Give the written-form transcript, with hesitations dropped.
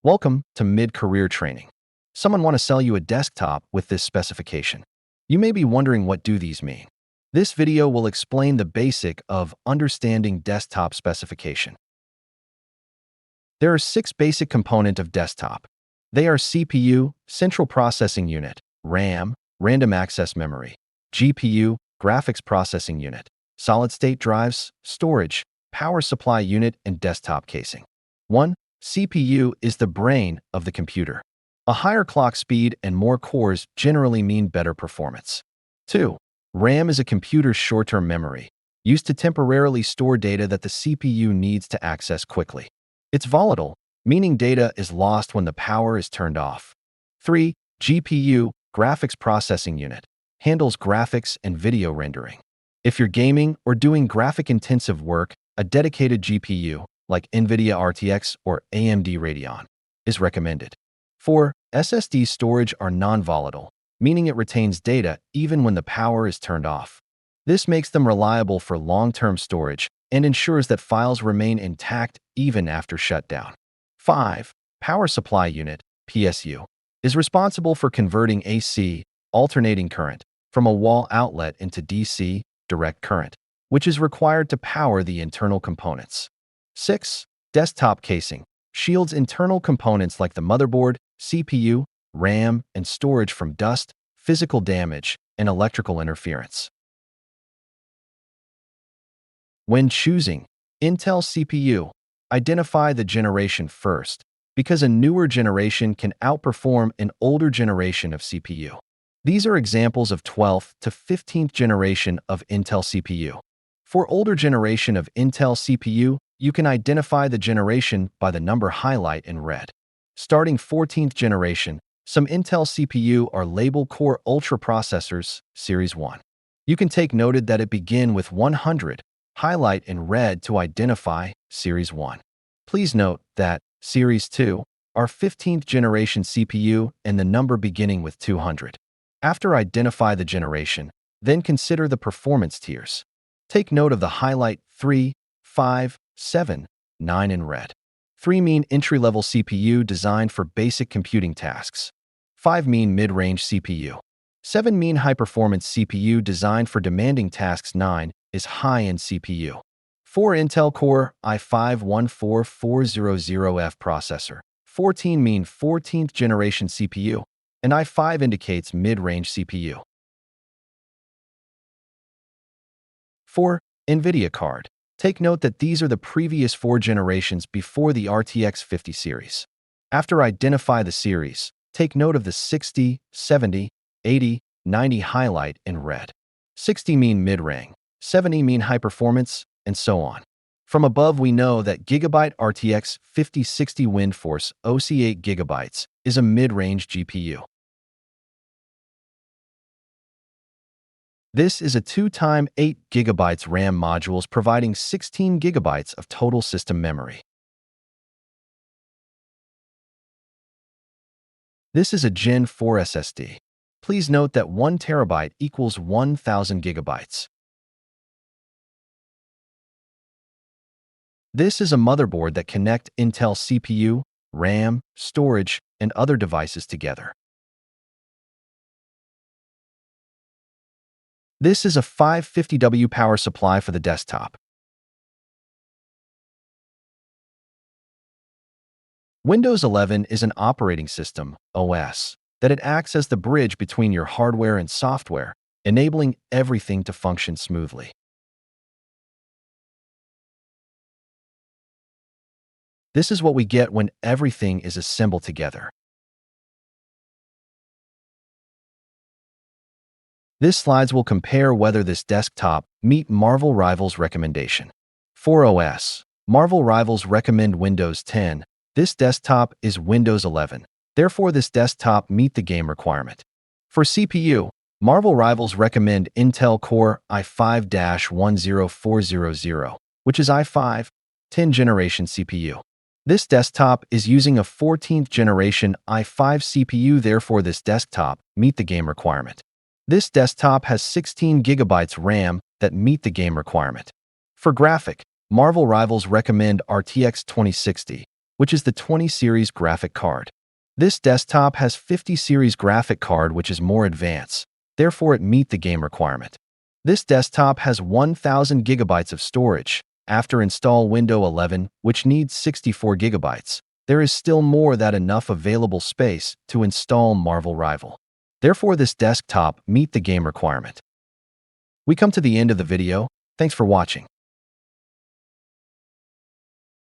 Welcome to mid-career training. Someone want to sell you a desktop with this specification. You may be wondering what do these mean. This video will explain the basic of understanding desktop specification. There are 6 basic components of desktop. They are CPU, central processing unit, RAM, random access memory, GPU, graphics processing unit, solid-state drives, storage, power supply unit, and desktop casing. 1. CPU is the brain of the computer. A higher clock speed and more cores generally mean better performance. 2. RAM is a computer's short-term memory, used to temporarily store data that the CPU needs to access quickly. It's volatile, meaning data is lost when the power is turned off. 3. GPU, graphics processing unit, handles graphics and video rendering. If you're gaming or doing graphic-intensive work, a dedicated GPU, like NVIDIA RTX or AMD Radeon, is recommended. 4. SSD storage are non-volatile, meaning it retains data even when the power is turned off. This makes them reliable for long-term storage and ensures that files remain intact even after shutdown. 5. Power supply unit, PSU, is responsible for converting AC, alternating current, from a wall outlet into DC, direct current, which is required to power the internal components. 6. Desktop casing shields internal components like the motherboard, CPU, RAM, and storage from dust, physical damage, and electrical interference. When choosing Intel CPU, identify the generation first, because a newer generation can outperform an older generation of CPU. These are examples of 12th to 15th generation of Intel CPU. For older generation of Intel CPU, you can identify the generation by the number highlight in red. Starting 14th generation, some Intel CPU are labeled Core Ultra processors, Series 1. You can take noted that it begin with 100, highlight in red to identify Series 1. Please note that Series 2 are 15th generation CPU and the number beginning with 200. After identify the generation, then consider the performance tiers. Take note of the highlight 3, 5, 7, 9 in red. 3 mean entry-level CPU designed for basic computing tasks. 5 mean mid-range CPU. 7 mean high-performance CPU designed for demanding tasks. 9 is high-end CPU. 4 Intel Core i5-14400F processor. 14 mean 14th generation CPU, and i5 indicates mid-range CPU. 4. NVIDIA card. Take note that these are the previous 4 generations before the RTX 50 series. After identify the series, take note of the 60, 70, 80, 90 highlight in red. 60 mean mid-range, 70 mean high performance, and so on. From above, we know that Gigabyte RTX 5060 Windforce OC 8 GB is a mid-range GPU. This is a 2x 8 GB RAM modules providing 16 GB of total system memory. This is a Gen 4 SSD. Please note that 1 TB equals 1000 GB. This is a motherboard that connects Intel CPU, RAM, storage, and other devices together. This is a 550W power supply for the desktop. Windows 11 is an operating system, OS, that it acts as the bridge between your hardware and software, enabling everything to function smoothly. This is what we get when everything is assembled together. This slides will compare whether this desktop meet Marvel Rivals recommendation. For OS, Marvel Rivals recommend Windows 10. This desktop is Windows 11. Therefore, this desktop meet the game requirement. For CPU, Marvel Rivals recommend Intel Core i5-10400, which is i5, 10th generation CPU. This desktop is using a 14th generation i5 CPU. Therefore, this desktop meet the game requirement. This desktop has 16 GB RAM that meet the game requirement. For graphic, Marvel Rivals recommend RTX 2060, which is the 20 series graphic card. This desktop has 50 series graphic card, which is more advanced. Therefore, it meets the game requirement. This desktop has 1000 gigabytes of storage. After install Windows 11, which needs 64 gigabytes, there is still more than enough available space to install Marvel Rival. Therefore, this desktop meets the game requirement. We come to the end of the video. Thanks for watching.